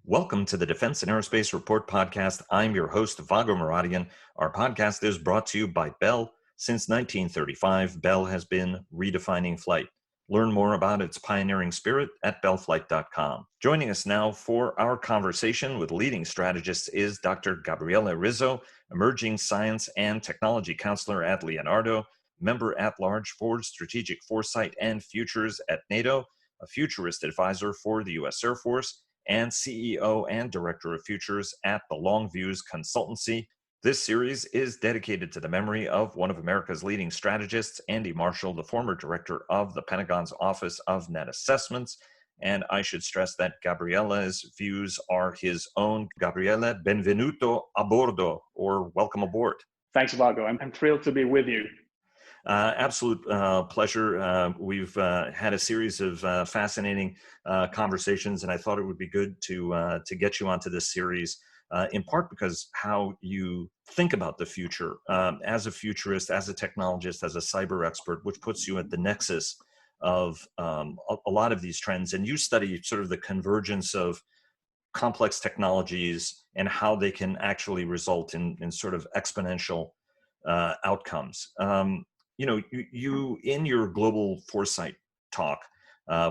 Welcome to the Defense and Aerospace Report podcast. I'm your host, Vago Muradian. Our podcast is brought to you by Bell. Since 1935, Bell has been redefining flight. Learn more about its pioneering spirit at bellflight.com. Joining us now for our conversation with leading strategists is Dr. Gabriele Rizzo, Emerging Science and Technology Counselor at Leonardo, Member at Large for Strategic Foresight and Futures at NATO, a futurist advisor for the U.S. Air Force, and CEO and Director of Futures at the Longviews Consultancy. This series is dedicated to the memory of one of America's leading strategists, Andy Marshall, the former director of the Pentagon's Office of Net Assessments. And I should stress that Gabriele's views are his own. Gabriele, benvenuto a bordo, or welcome aboard. Thanks, Vago. I'm thrilled to be with you. Absolute pleasure. We've had a series of fascinating conversations, and I thought it would be good to get you onto this series, in part because how you think about the future as a futurist, as a technologist, as a cyber expert, which puts you at the nexus of a lot of these trends. And you study sort of the convergence of complex technologies and how they can actually result in sort of exponential outcomes. You in your Global Foresight talk,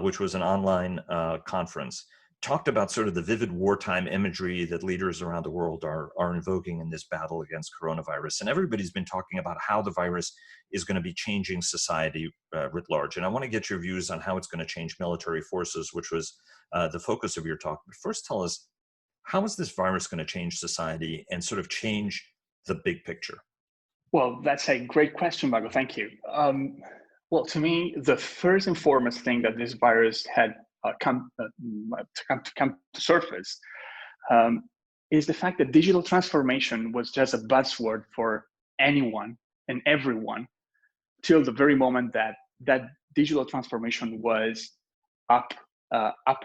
which was an online conference, talked about sort of the vivid wartime imagery that leaders around the world are invoking in this battle against coronavirus. And everybody's been talking about how the virus is going to be changing society writ large. And I want to get your views on how it's going to change military forces, which was the focus of your talk. But first, tell us, how is this virus going to change society and sort of change the big picture? Well, that's a great question, Vago. Thank you. Well, to me, the first and foremost thing that this virus had come to surface is the fact that digital transformation was just a buzzword for anyone and everyone till the very moment that that digital transformation was up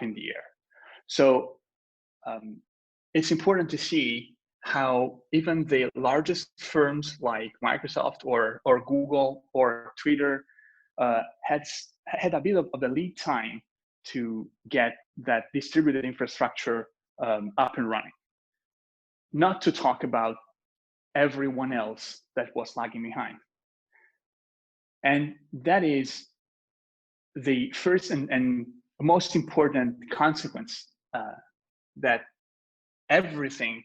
in the air. So it's important to see how even the largest firms like Microsoft or Google or Twitter had a bit of the lead time to get that distributed infrastructure up and running. Not to talk about everyone else that was lagging behind. And that is the first and most important consequence, that everything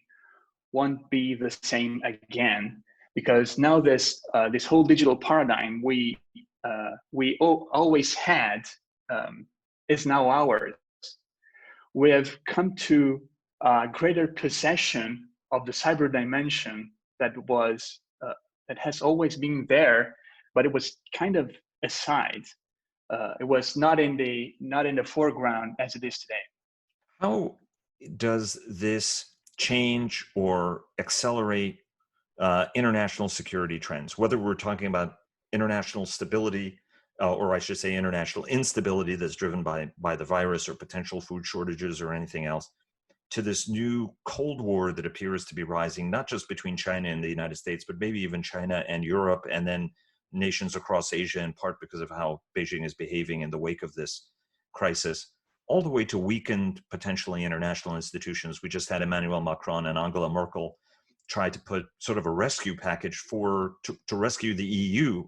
won't be the same again, because now this whole digital paradigm we always had is now ours. We have come to a greater possession of the cyber dimension that has always been there, but it was kind of aside. It was not in the foreground as it is today. How does this change or accelerate international security trends, whether we're talking about international stability, or I should say international instability that's driven by the virus or potential food shortages or anything else, to this new Cold War that appears to be rising, not just between China and the United States, but maybe even China and Europe, and then nations across Asia, in part because of how Beijing is behaving in the wake of this crisis, all the way to weakened, potentially, international institutions. We just had Emmanuel Macron and Angela Merkel try to put sort of a rescue package to rescue the EU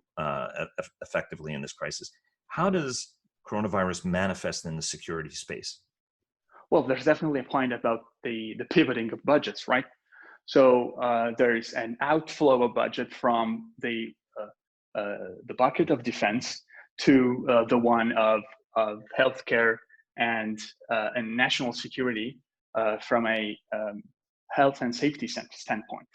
effectively in this crisis. How does coronavirus manifest in the security space? Well, there's definitely a point about the pivoting of budgets, right? So there's an outflow of budget from the bucket of defense to the one of healthcare and national security from a health and safety standpoint.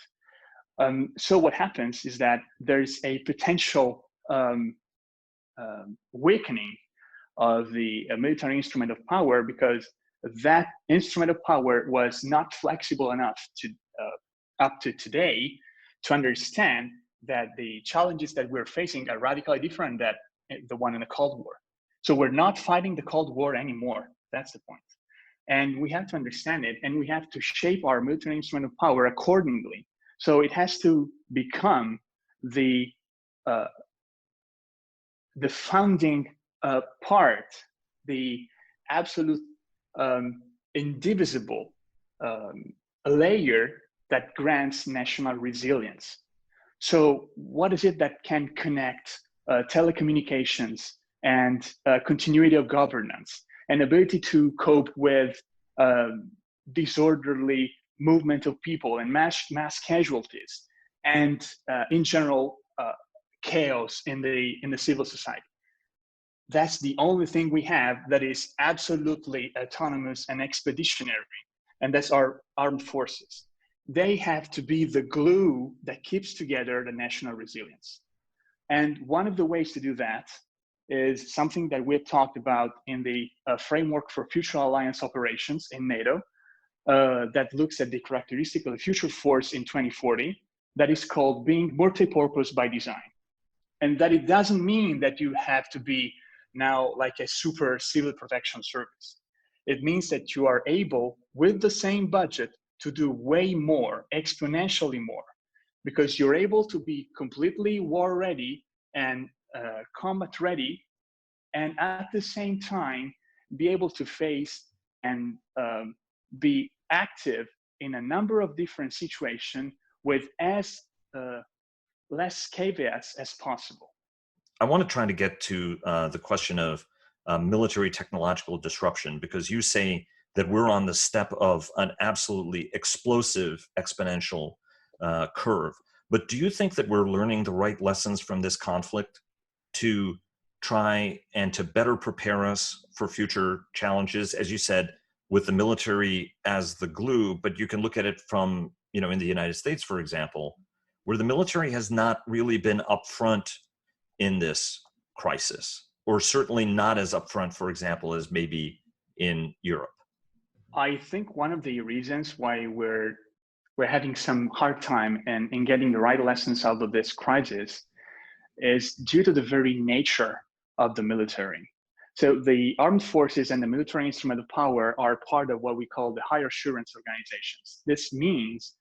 So what happens is that there's a potential weakening of the military instrument of power, because that instrument of power was not flexible enough to up to today to understand that the challenges that we're facing are radically different than the one in the Cold War. So we're not fighting the Cold War anymore. That's the point. And we have to understand it, and we have to shape our military instrument of power accordingly. So it has to become the founding part, the absolute indivisible a layer that grants national resilience. So what is it that can connect telecommunications and continuity of governance and ability to cope with disorderly movement of people and mass casualties and in general chaos in the civil society? That's the only thing we have that is absolutely autonomous and expeditionary, and that's our armed forces. They have to be the glue that keeps together the national resilience. And one of the ways to do that is something that we've talked about in the framework for future alliance operations in NATO, that looks at the characteristic of the future force in 2040, that is called being multi-purpose by design. And that it doesn't mean that you have to be now like a super civil protection service. It means that you are able, with the same budget, to do way more, exponentially more, because you're able to be completely war ready and combat ready, and at the same time, be able to face and be active in a number of different situations with as less caveats as possible. I want to try to get to the question of military technological disruption, because you say that we're on the step of an absolutely explosive exponential curve. But do you think that we're learning the right lessons from this conflict to try and to better prepare us for future challenges, as you said, with the military as the glue? But you can look at it from, in the United States, for example, where the military has not really been upfront in this crisis, or certainly not as upfront, for example, as maybe in Europe. I think one of the reasons why we're having some hard time in getting the right lessons out of this crisis is due to the very nature of the military. So the armed forces and the military instrument of power are part of what we call the high assurance organizations. This means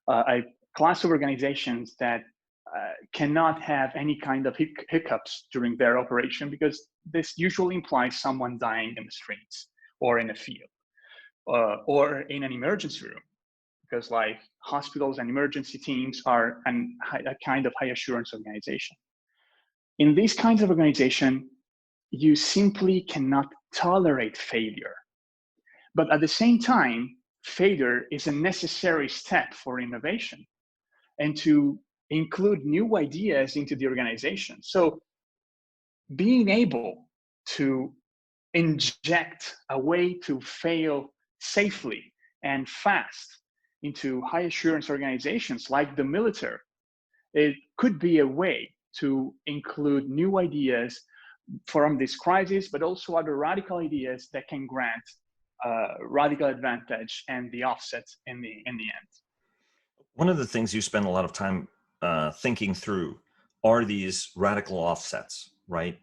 a class of organizations that cannot have any kind of hiccups during their operation, because this usually implies someone dying in the streets or in a field or in an emergency room, because like hospitals and emergency teams are a kind of high assurance organization. In these kinds of organization, you simply cannot tolerate failure. But at the same time, failure is a necessary step for innovation and to include new ideas into the organization. So being able to inject a way to fail safely and fast into high assurance organizations like the military, it could be a way to include new ideas from this crisis, but also other radical ideas that can grant radical advantage and the offset in the end. One of the things you spend a lot of time thinking through are these radical offsets, right?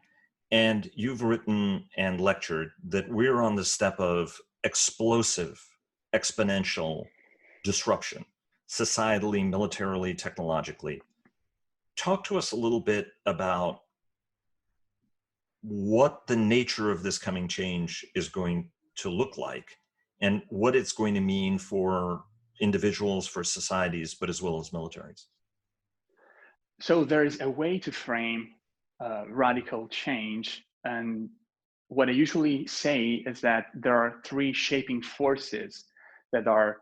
And you've written and lectured that we're on the step of explosive, exponential disruption, societally, militarily, technologically. Talk to us a little bit about what the nature of this coming change is going to look like and what it's going to mean for individuals, for societies, but as well as militaries. So there is a way to frame radical change. And what I usually say is that there are three shaping forces that are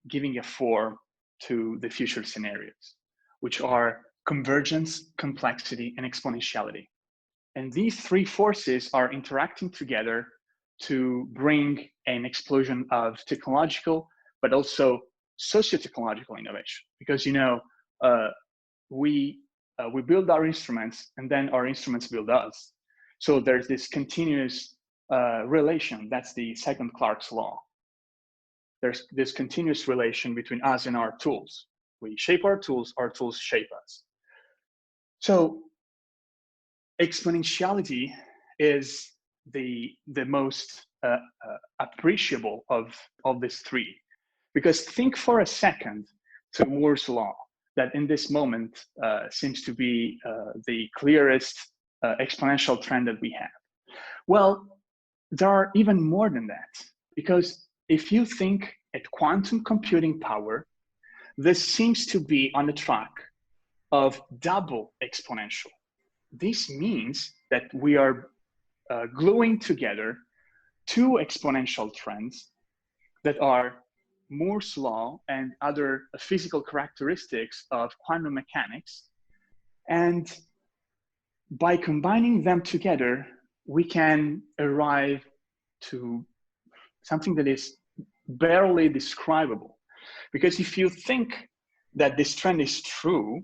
giving a form to the future scenarios, which are convergence, complexity, and exponentiality. And these three forces are interacting together to bring an explosion of technological, but also socio-technological innovation. Because we build our instruments, and then our instruments build us. So there's this continuous relation. That's the second Clarke's law. There's this continuous relation between us and our tools. We shape our tools shape us. So exponentiality is the most appreciable of these three, because think for a second to Moore's law, that in this moment seems to be the clearest exponential trend that we have. Well, there are even more than that, because if you think at quantum computing power, this seems to be on the track of double exponential. This means that we are gluing together two exponential trends that are Moore's law and other physical characteristics of quantum mechanics. And by combining them together, we can arrive to something that is barely describable. Because if you think that this trend is true,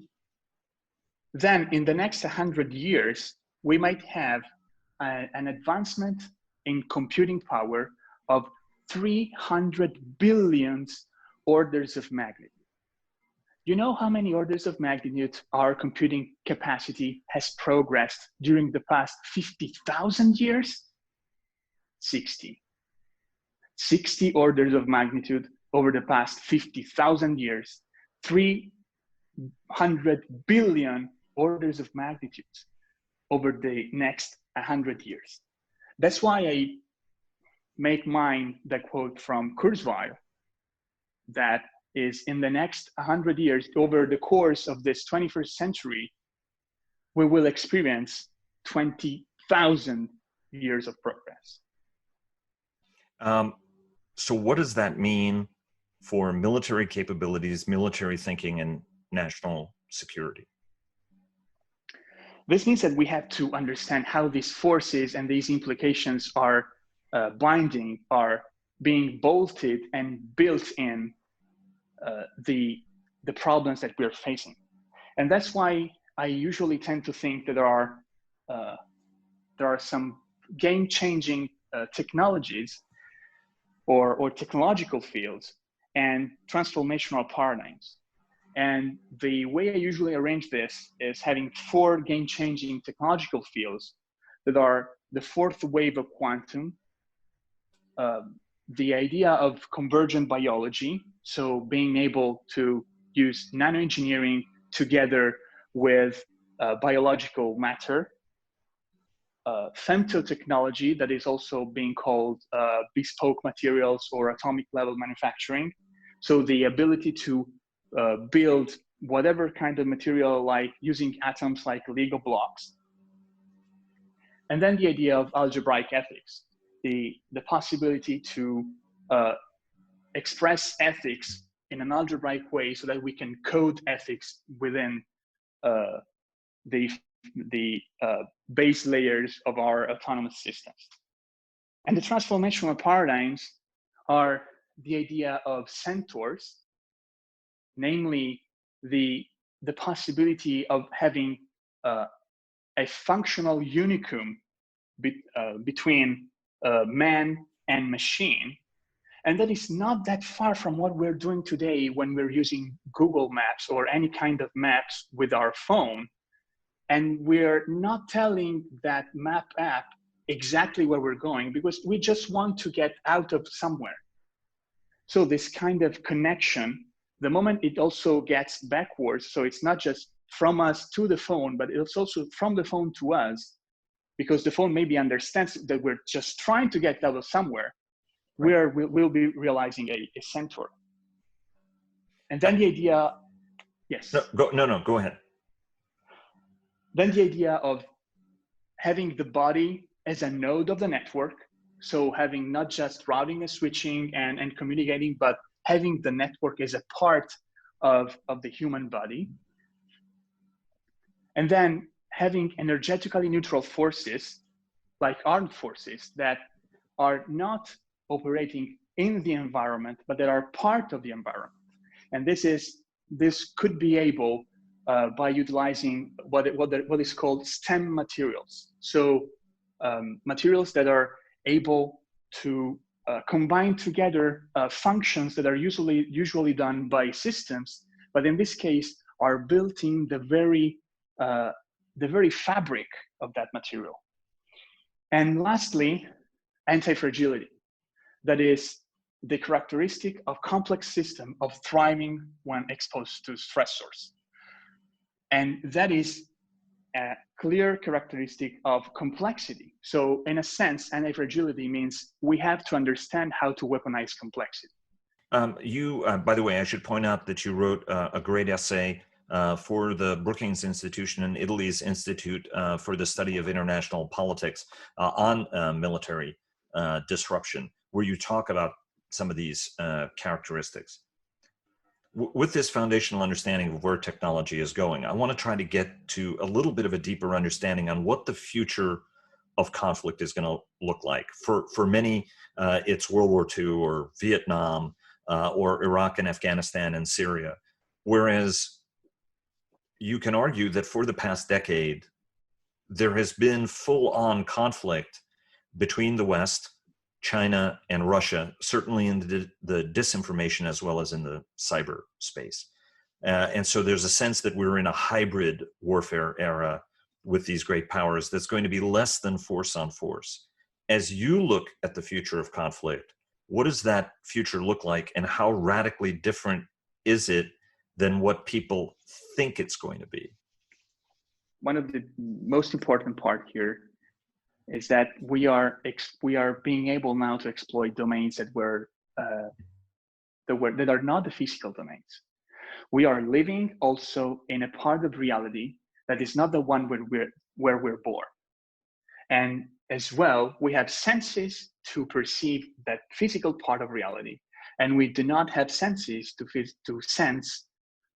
then in the next 100 years, we might have an advancement in computing power of 300 billion orders of magnitude. You know how many orders of magnitude our computing capacity has progressed during the past 50,000 years? 60. 60 orders of magnitude over the past 50,000 years, 300 billion orders of magnitude over the next 100 years. That's why I make mine the quote from Kurzweil that is in the next 100 years, over the course of this 21st century, we will experience 20,000 years of progress. So what does that mean for military capabilities, military thinking, and national security? This means that we have to understand how these forces and these implications are binding, are being bolted and built in the problems that we're facing. And that's why I usually tend to think that there are some game-changing technologies or technological fields and transformational paradigms. And the way I usually arrange this is having 4 game-changing technological fields that are the fourth wave of quantum, the idea of convergent biology, so being able to use nanoengineering together with biological matter, femtotechnology, that is also being called bespoke materials or atomic level manufacturing, so the ability to build whatever kind of material, like using atoms like Lego blocks. And then the idea of algebraic ethics, the possibility to express ethics in an algebraic way so that we can code ethics within the base layers of our autonomous systems. And the transformational paradigms are the idea of centaurs, namely the possibility of having a functional unicum between man and machine. And that is not that far from what we're doing today when we're using Google Maps or any kind of maps with our phone. And we're not telling that map app exactly where we're going because we just want to get out of somewhere. So this kind of connection, the moment it also gets backwards, so it's not just from us to the phone, but it's also from the phone to us, because the phone maybe understands that we're just trying to get out of somewhere, where we'll be realizing a centaur. And then the idea, yes. No, go ahead. Then the idea of having the body as a node of the network, so having not just routing and switching and communicating, but having the network as a part of the human body. And then having energetically neutral forces, like armed forces, that are not operating in the environment, but that are part of the environment. And this could be able by utilizing what is called STEM materials. So materials that are able to combine together functions that are usually done by systems, but in this case are built in the very fabric of that material. And lastly, anti-fragility. That is the characteristic of complex system of thriving when exposed to stressors. And that is a clear characteristic of complexity. So in a sense, anti-fragility means we have to understand how to weaponize complexity. By the way, I should point out that you wrote a great essay for the Brookings Institution and Italy's Institute for the Study of International Politics on military disruption, where you talk about some of these characteristics. With this foundational understanding of where technology is going, I want to try to get to a little bit of a deeper understanding on what the future of conflict is going to look like. For many, it's World War II or Vietnam or Iraq and Afghanistan and Syria. Whereas you can argue that for the past decade, there has been full-on conflict between the West, China, and Russia, certainly in the disinformation as well as in the cyber space. And so there's a sense that we're in a hybrid warfare era with these great powers that's going to be less than force on force. As you look at the future of conflict, what does that future look like, and how radically different is it than what people think it's going to be? One of the most important part here is that we are being able now to exploit domains that are not the physical domains. We are living also in a part of reality that is not the one where we're born. And as well, we have senses to perceive that physical part of reality, and we do not have senses to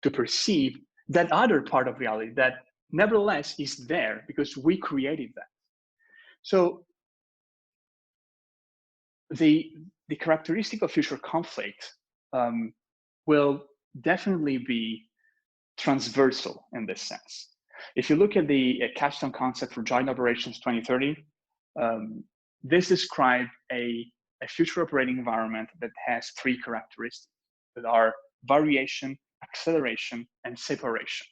perceive that other part of reality that nevertheless is there because we created that. So the characteristic of future conflict will definitely be transversal in this sense. If you look at the capstone concept for Joint Operations 2030, this describes a future operating environment that has three characteristics that are variation, acceleration, and separation.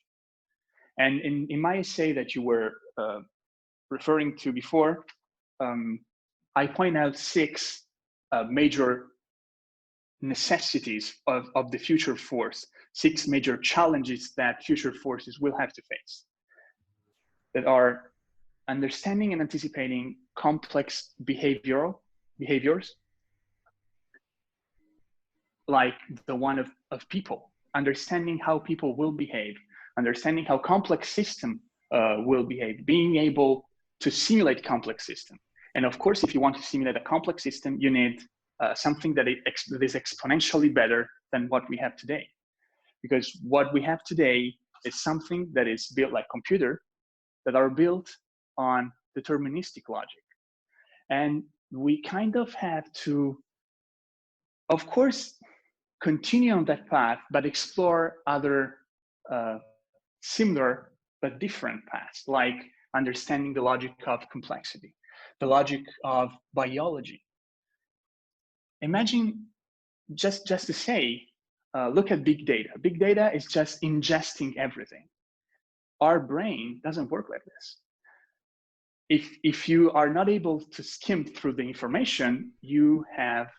And in my essay that you were referring to before, I point out six major necessities of the future force, six major challenges that future forces will have to face, that are understanding and anticipating complex behaviors, like the one of people, understanding how people will behave, understanding how complex system will behave, being able to simulate complex system. And of course, if you want to simulate a complex system, you need something that is exponentially better than what we have today. Because what we have today is something that is built like computer that are built on deterministic logic. And we kind of have to, of course, continue on that path, but explore other similar but different paths, like understanding the logic of complexity, the logic of biology. Imagine, just to say, look at big data. Big data is just ingesting everything. Our brain doesn't work like this. If you are not able to skim through the information, you have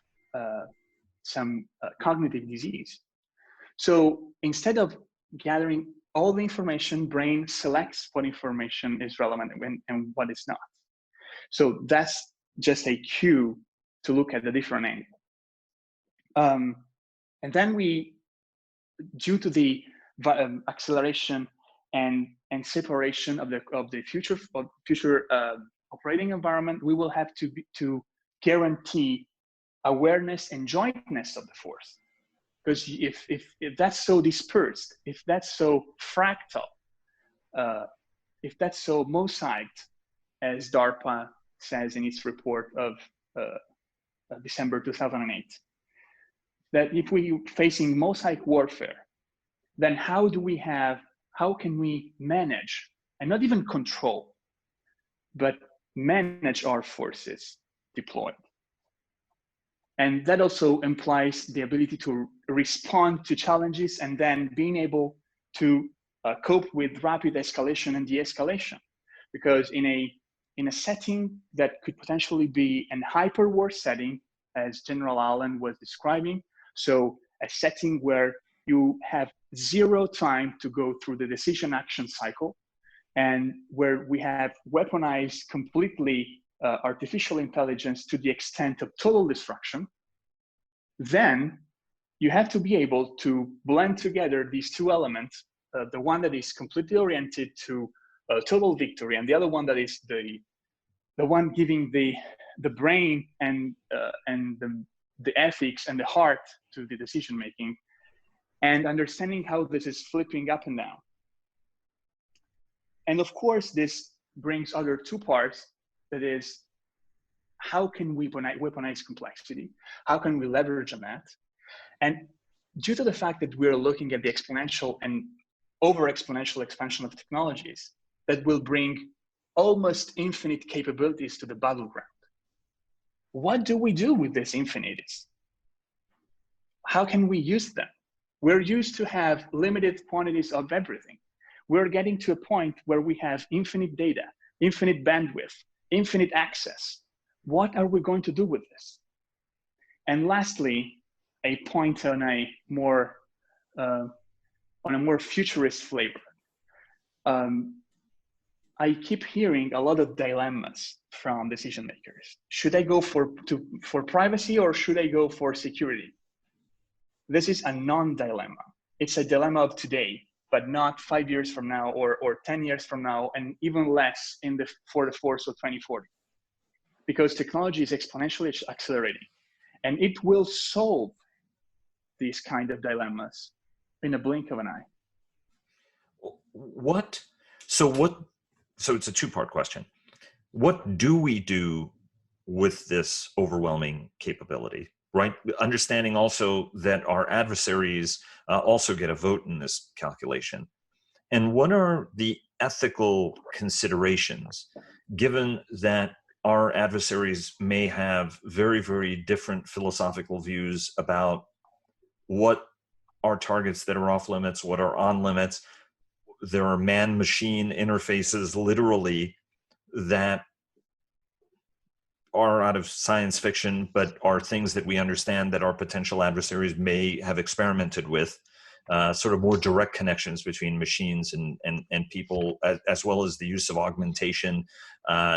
some cognitive disease. So instead of gathering all the information, brain selects what information is relevant and what is not. So that's just a cue to look at the different angle. And then due to the acceleration and separation of the future operating environment, we will have to guarantee awareness and jointness of the force. Because if that's so dispersed, if that's so fractal, if that's so mosaicked, as DARPA says in its report of December 2008, that if we're facing mosaic warfare, then how can we manage, and not even control, but manage our forces deployed? And that also implies the ability to respond to challenges and then being able to cope with rapid escalation and de-escalation. Because in a setting that could potentially be an hyper-war setting, as General Allen was describing, so a setting where you have zero time to go through the decision action cycle, and where we have weaponized completely artificial intelligence to the extent of total destruction, then you have to be able to blend together these two elements, the one that is completely oriented to total victory, and the other one that is the one giving the brain and the ethics and the heart to the decision making, and understanding how this is flipping up and down. And of course, this brings other two parts, that is, how can we weaponize complexity? How can we leverage on that? And due to the fact that we're looking at the exponential and over-exponential expansion of technologies that will bring almost infinite capabilities to the battleground, what do we do with these infinities? How can we use them? We're used to have limited quantities of everything. We're getting to a point where we have infinite data, infinite bandwidth, infinite access. What are we going to do with this? And lastly, a point on a more futurist flavor. I keep hearing a lot of dilemmas from decision makers. Should I go for privacy, or should I go for security? This is a non-dilemma. It's a dilemma of today, but not 5 years from now, or 10 years from now, and even less for the force of 2040. Because technology is exponentially accelerating, and it will solve these kind of dilemmas in a blink of an eye. So it's a two-part question. What do we do with this overwhelming capability, right? Understanding also that our adversaries also get a vote in this calculation. And what are the ethical considerations, given that our adversaries may have very, very different philosophical views about what are targets that are off limits, what are on limits? There are man-machine interfaces, literally, that are out of science fiction, but are things that we understand that our potential adversaries may have experimented with, sort of more direct connections between machines and people, as well as the use of augmentation,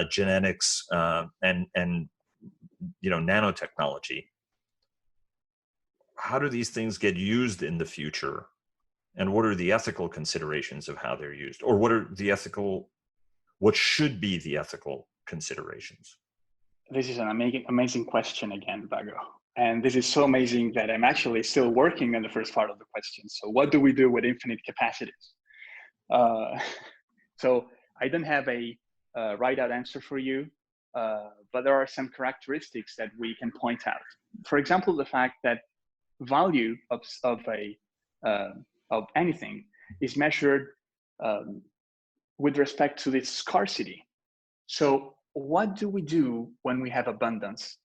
genetics, and nanotechnology. How do these things get used in the future? And what are the ethical considerations of how they're used? Or what should be the ethical considerations? This is an amazing question again, Vago. And this is so amazing that I'm actually still working on the first part of the question. So what do we do with infinite capacities? So I don't have a right out answer for you, but there are some characteristics that we can point out. For example, the fact that value of anything is measured with respect to its scarcity. So what do we do when we have abundance?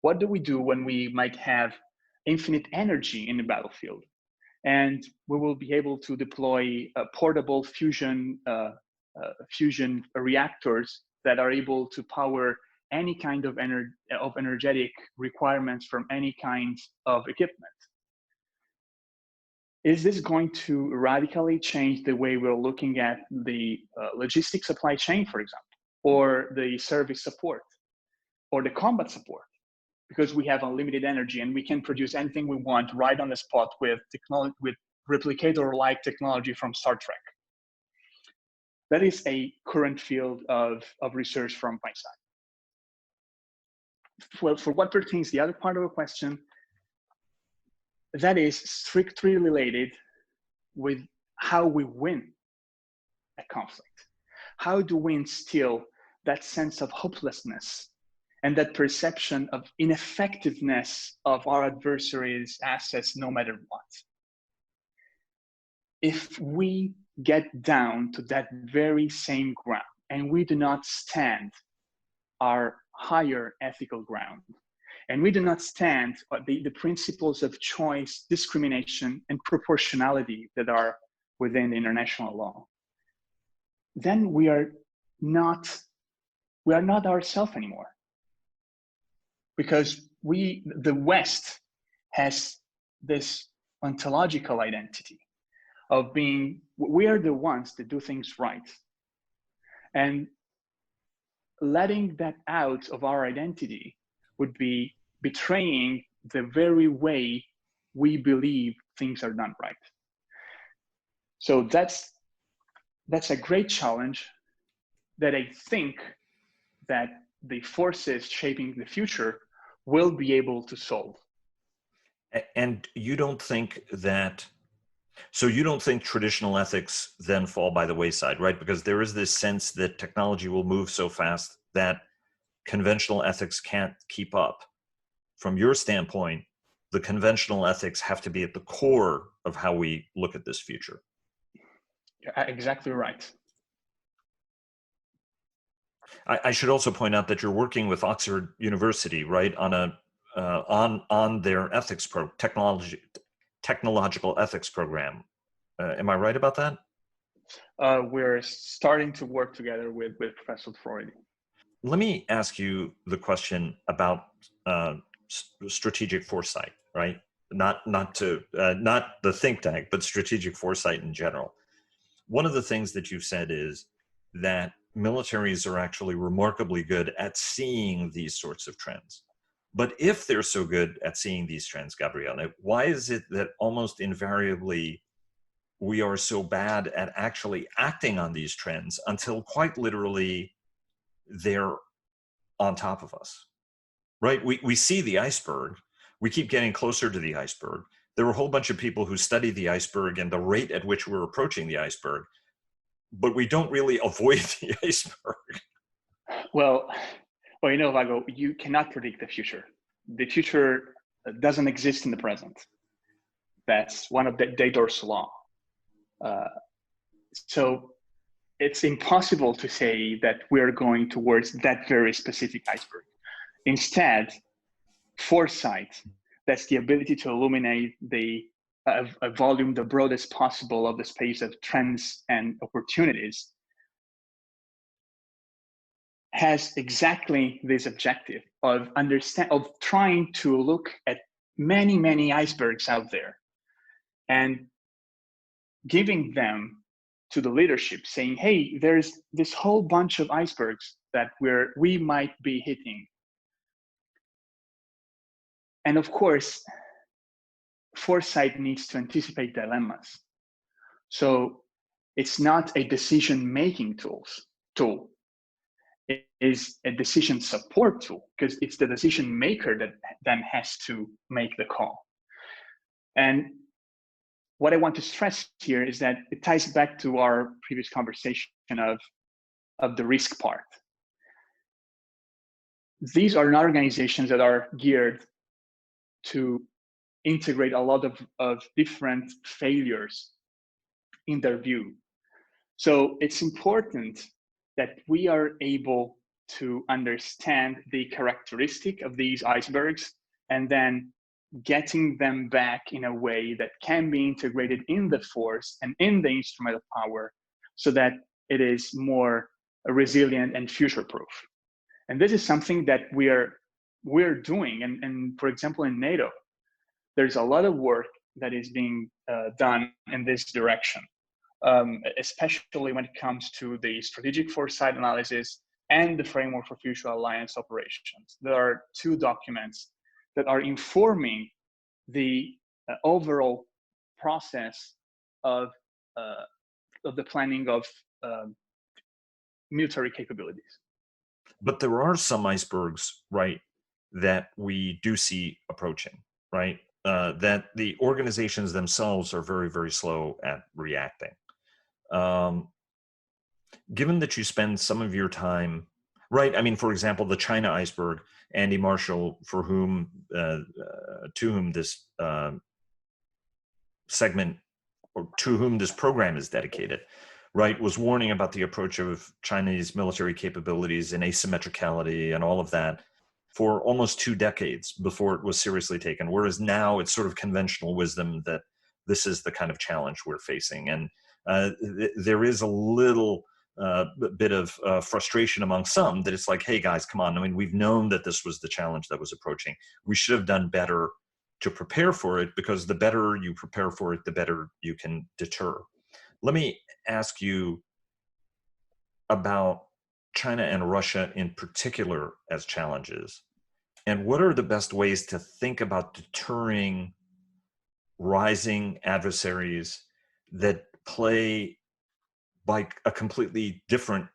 What do we do when we might have infinite energy in the battlefield? And we will be able to deploy portable fusion reactors that are able to power any kind of energetic requirements from any kind of equipment. Is this going to radically change the way we're looking at the logistics supply chain, for example, or the service support, or the combat support? Because we have unlimited energy and we can produce anything we want right on the spot with technology, with replicator-like technology from Star Trek. That is a current field of research from my side. Well, for what pertains the other part of the question, that is strictly related with how we win a conflict. How do we instill that sense of hopelessness and that perception of ineffectiveness of our adversaries' assets, no matter what? If we get down to that very same ground and we do not stand our higher ethical ground, and we do not stand the principles of choice, discrimination, and proportionality that are within the international law, then we are not ourselves anymore. Because the West has this ontological identity of being, we are the ones that do things right. And letting that out of our identity would be betraying the very way we believe things are done right. So that's a great challenge that I think that the forces shaping the future will be able to solve. And you don't think that, so you don't think traditional ethics then fall by the wayside, right? Because there is this sense that technology will move so fast that conventional ethics can't keep up. From your standpoint, the conventional ethics have to be at the core of how we look at this future. Yeah, exactly right. I should also point out that you're working with Oxford University, right, on a on their ethics technological ethics program. Am I right about that? We're starting to work together with Professor Freud. Let me ask you the question about strategic foresight, right? Not the think tank, but strategic foresight in general. One of the things that you've said is that militaries are actually remarkably good at seeing these sorts of trends. But if they're so good at seeing these trends, Gabriele, why is it that almost invariably we are so bad at actually acting on these trends until quite literally they're on top of us, right? We see the iceberg. We keep getting closer to the iceberg. There are a whole bunch of people who study the iceberg and the rate at which we're approaching the iceberg, but we don't really avoid the iceberg. Well, you know, Vago, you cannot predict the future. The future doesn't exist in the present. That's one of the Dedeur's law. So it's impossible to say that we're going towards that very specific iceberg. Instead, foresight, that's the ability to illuminate a volume the broadest possible of the space of trends and opportunities, has exactly this objective of trying to look at many icebergs out there and giving them to the leadership, saying, hey, there's this whole bunch of icebergs that we might be hitting. And of course, foresight needs to anticipate dilemmas. So it's not a decision-making tool. It is a decision support tool, because it's the decision maker that then has to make the call. And what I want to stress here is that it ties back to our previous conversation of the risk part. These are not organizations that are geared to integrate a lot of different failures in their view. So it's important that we are able to understand the characteristic of these icebergs and then getting them back in a way that can be integrated in the force and in the instrument of power so that it is more resilient and future-proof. And this is something that we're doing. And for example, in NATO, there's a lot of work that is being done in this direction, especially when it comes to the strategic foresight analysis and the framework for future alliance operations. There are two documents that are informing the overall process of the planning of military capabilities. But there are some icebergs, right, that we do see approaching, right? That the organizations themselves are very slow at reacting. Given that you spend some of your time, right? I mean, for example, the China iceberg, Andy Marshall, for whom to whom this segment or to whom this program is dedicated, right, was warning about the approach of Chinese military capabilities and asymmetricality and all of that for almost 2 decades before it was seriously taken. Whereas now it's sort of conventional wisdom that this is the kind of challenge we're facing. And there is a little bit of frustration among some that it's like, hey guys, come on. I mean, we've known that this was the challenge that was approaching. We should have done better to prepare for it, because the better you prepare for it, the better you can deter. Let me ask you about China and Russia in particular as challenges. And what are the best ways to think about deterring rising adversaries that play by a completely different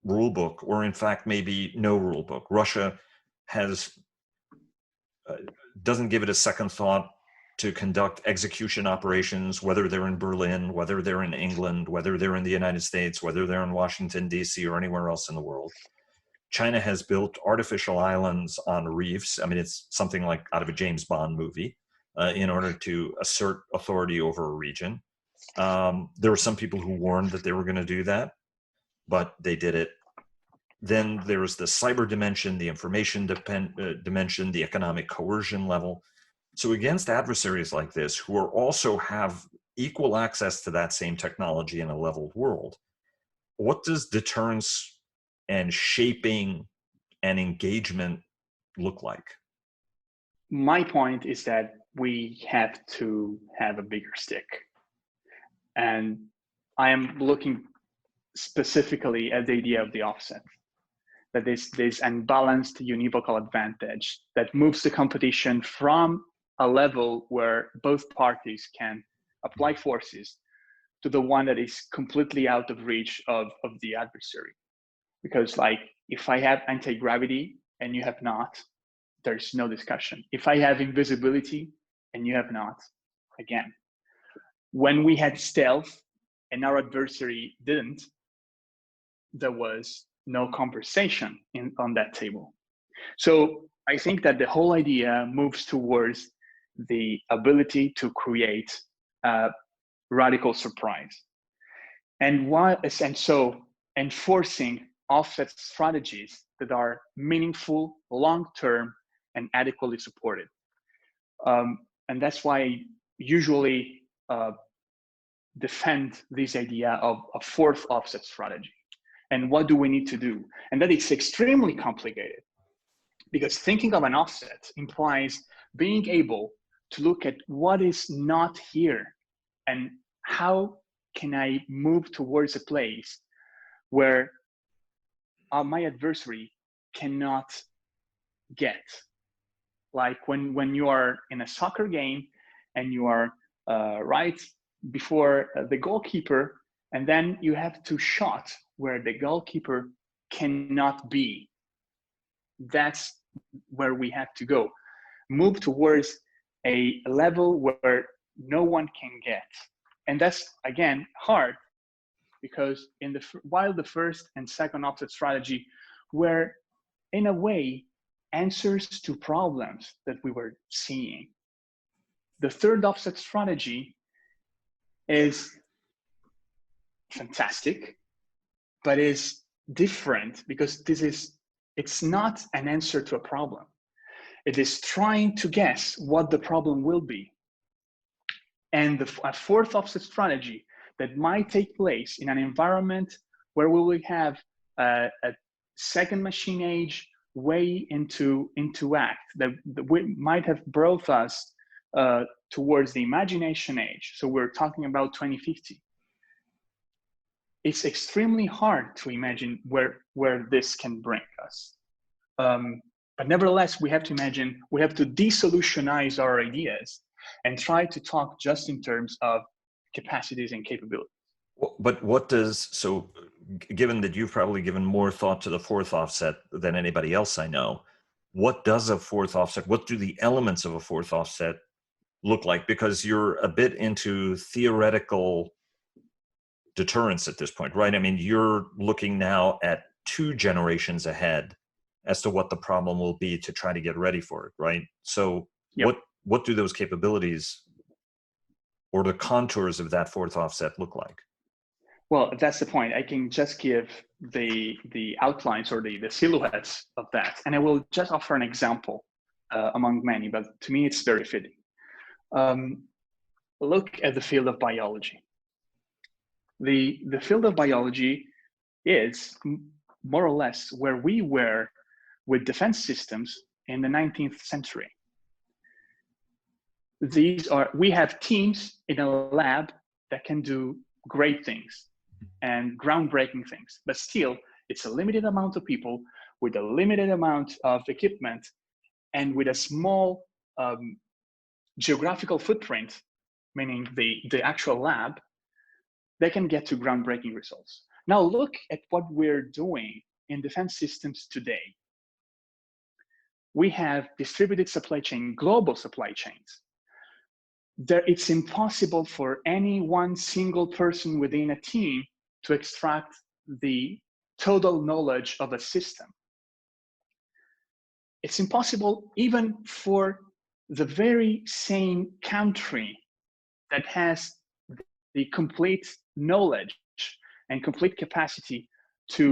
rule book, or in fact, maybe no rule book. Russia has doesn't give it a second thought to conduct execution operations, whether they're in Berlin, whether they're in England, whether they're in the United States, whether they're in Washington, D.C., or anywhere else in the world. China has built artificial islands on reefs. I mean, it's something like out of a James Bond movie in order to assert authority over a region. There were some people who warned that they were going to do that, but they did it. Then there was the cyber dimension, the information dimension, the economic coercion level. So against adversaries like this, who are also have equal access to that same technology in a leveled world, what does deterrence and shaping and engagement look like? My point is that we have to have a bigger stick. And I am looking specifically at the idea of the offset, that this unbalanced univocal advantage that moves the competition from a level where both parties can apply forces to the one that is completely out of reach of the adversary. Because like, if I have anti-gravity and you have not, there's no discussion. If I have invisibility and you have not, again. When we had stealth and our adversary didn't, there was no conversation on that table. So I think that the whole idea moves towards the ability to create a radical surprise. And so enforcing offset strategies that are meaningful, long-term, and adequately supported. And that's why I usually defend this idea of a fourth offset strategy. And what do we need to do? And that is extremely complicated, because thinking of an offset implies being able to look at what is not here and how can I move towards a place where my adversary cannot get. Like when you are in a soccer game and you are right before the goalkeeper, and then you have to shot where the goalkeeper cannot be. That's where we have to go. Move towards a level where no one can get. And that's, again, hard, because while the first and second offset strategy were, in a way, answers to problems that we were seeing, the third offset strategy is fantastic, but is different, because it's not an answer to a problem. It is trying to guess what the problem will be. And a fourth offset strategy that might take place in an environment where we will have a second machine age way into act, that might have brought us towards the imagination age. So we're talking about 2050. It's extremely hard to imagine where this can bring us. But nevertheless, we have to imagine, we have to desolutionize our ideas and try to talk just in terms of capacities and capabilities. But so given that you've probably given more thought to the fourth offset than anybody else I know, what does a fourth offset, what do the elements of a fourth offset look like? Because you're a bit into theoretical deterrence at this point, right? I mean, you're looking now at 2 generations ahead as to what the problem will be to try to get ready for it, right? So yep. What do those capabilities or the contours of that fourth offset look like? Well, that's the point. I can just give the outlines or the silhouettes of that. And I will just offer an example among many, but to me, it's very fitting. Look at the field of biology. The field of biology is more or less where we were with defense systems in the 19th century. We have teams in a lab that can do great things and groundbreaking things, but still it's a limited amount of people with a limited amount of equipment and with a small geographical footprint meaning the actual lab, they can get to groundbreaking results. Now look at what we're doing in defense systems today. We have distributed supply chain, global supply chains. It's impossible for any one single person within a team to extract the total knowledge of a system. It's impossible even for the very same country that has the complete knowledge and complete capacity to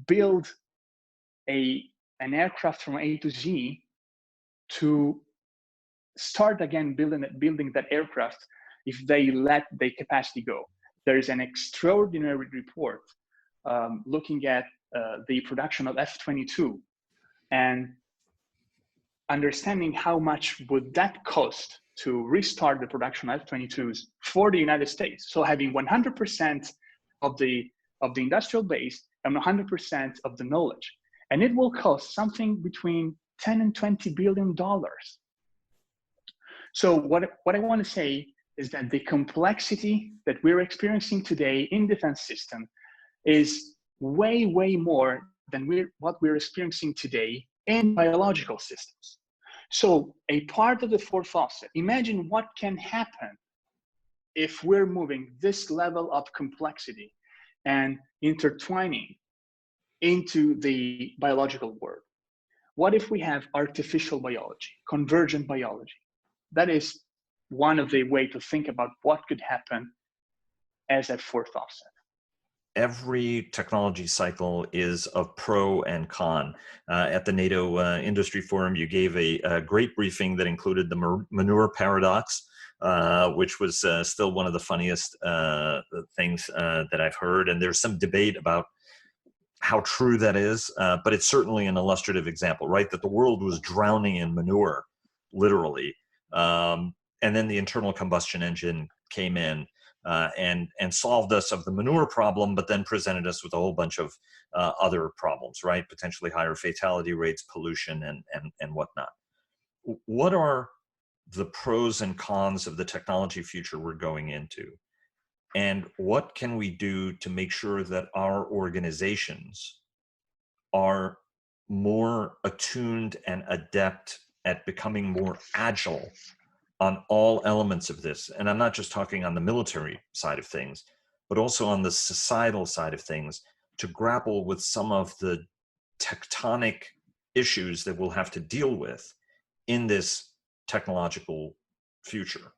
build an aircraft from A to Z to start again building that aircraft if they let the capacity go. There is an extraordinary report looking at the production of F-22 and understanding how much would that cost to restart the production of F-22s for the United States. So having 100% of the industrial base and 100% of the knowledge. And it will cost something between 10 and $20 billion. So what I want to say is that the complexity that we're experiencing today in defense system is way, way more than what we're experiencing today in biological systems. So a part of the fourth faucet, imagine what can happen if we're moving this level of complexity and intertwining into the biological world. What if we have artificial biology, convergent biology? That is one of the ways to think about what could happen as a fourth offset. Every technology cycle is of pro and con. At the NATO Industry Forum, you gave a great briefing that included the Manure Paradox, which was still one of the funniest things that I've heard. And there's some debate about how true that is, but it's certainly an illustrative example, right? That the world was drowning in manure, literally. And then the internal combustion engine came in and solved us of the manure problem, but then presented us with a whole bunch of other problems, right? Potentially higher fatality rates, pollution, and whatnot. What are the pros and cons of the technology future we're going into? And what can we do to make sure that our organizations are more attuned and adept at becoming more agile on all elements of this? And I'm not just talking on the military side of things, but also on the societal side of things, to grapple with some of the tectonic issues that we'll have to deal with in this technological future.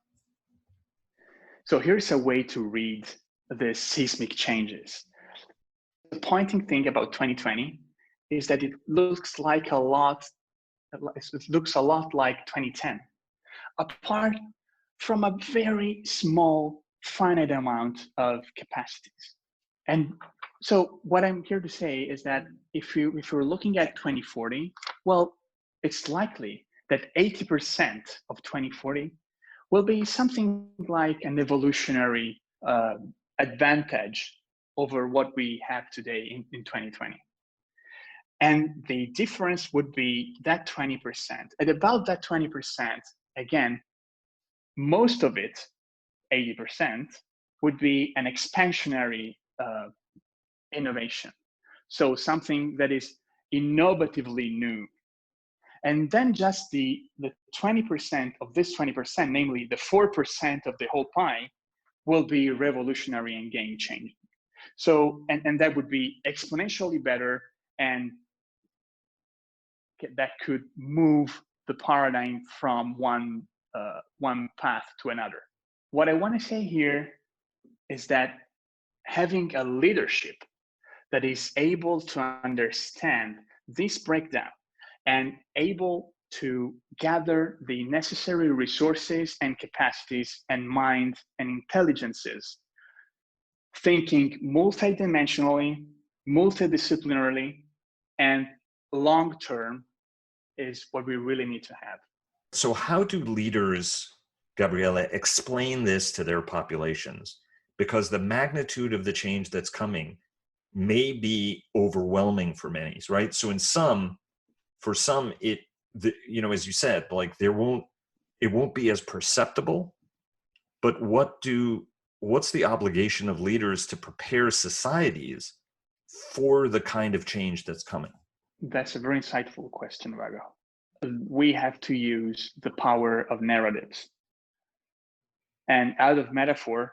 So here's a way to read the seismic changes. The pointing thing about 2020 is that it looks like a lot like 2010, apart from a very small, finite amount of capacities. And so what I'm here to say is that if you're looking at 2040, well, it's likely that 80% of 2040 will be something like an evolutionary advantage over what we have today in 2020. And the difference would be that 20%. At about that 20%, again, most of it, 80%, would be an expansionary innovation. So something that is innovatively new. And then just the 20% of this 20%, namely the 4% of the whole pie, will be revolutionary and game changing. So, and that would be exponentially better, and that could move the paradigm from one path to another. What I want to say here is that having a leadership that is able to understand this breakdown and able to gather the necessary resources and capacities and mind and intelligences, thinking multidimensionally, multidisciplinarily, and long-term is what we really need to have. So how do leaders, Gabriele, explain this to their populations? Because the magnitude of the change that's coming may be overwhelming for many, right? So for some, as you said, like it won't be as perceptible, But what's the obligation of leaders to prepare societies for the kind of change that's coming? That's a very insightful question, Vago. We have to use the power of narratives. And out of metaphor,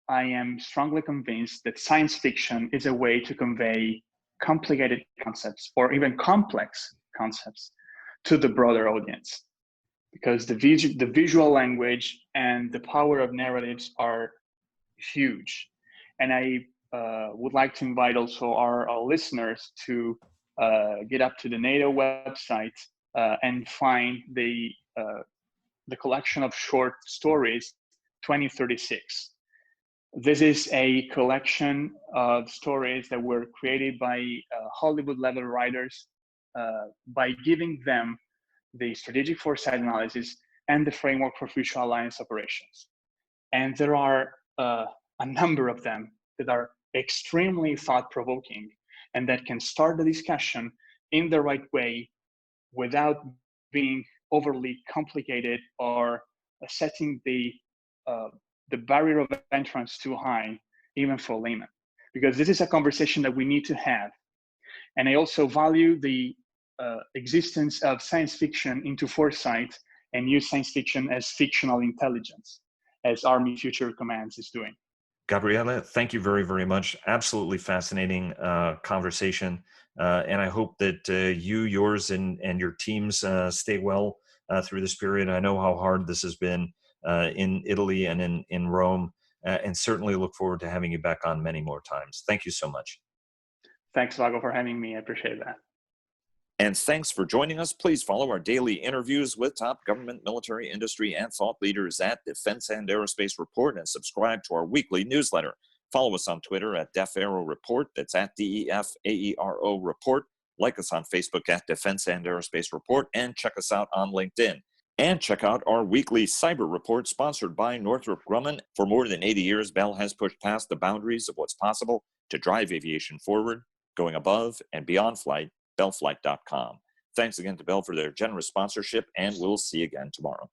I am strongly convinced that science fiction is a way to convey complicated concepts or even complex concepts to the broader audience, because the visual language and the power of narratives are huge. And I would like to invite also our listeners to get up to the NATO website and find the collection of short stories 2036. This is a collection of stories that were created by Hollywood level writers by giving them the strategic foresight analysis and the framework for future alliance operations. And there are a number of them that are extremely thought-provoking and that can start the discussion in the right way without being overly complicated or setting the barrier of entrance too high, even for laymen. Because this is a conversation that we need to have. And I also value the existence of science fiction into foresight and use science fiction as fictional intelligence, as Army Future Commands is doing. Gabriele, thank you very, very much. Absolutely fascinating conversation. And I hope that you, yours, and your teams stay well through this period. I know how hard this has been in Italy and in Rome, and certainly look forward to having you back on many more times. Thank you so much. Thanks, Vago, for having me. I appreciate that. And thanks for joining us. Please follow our daily interviews with top government, military, industry, and thought leaders at Defense and Aerospace Report, and subscribe to our weekly newsletter. Follow us on Twitter at DEFAERO Report. That's at DEFAERO Report. Like us on Facebook at Defense and Aerospace Report, and check us out on LinkedIn. And check out our weekly cyber report sponsored by Northrop Grumman. For more than 80 years, Bell has pushed past the boundaries of what's possible to drive aviation forward, going above and beyond flight. Bellflight.com. Thanks again to Bell for their generous sponsorship, and we'll see you again tomorrow.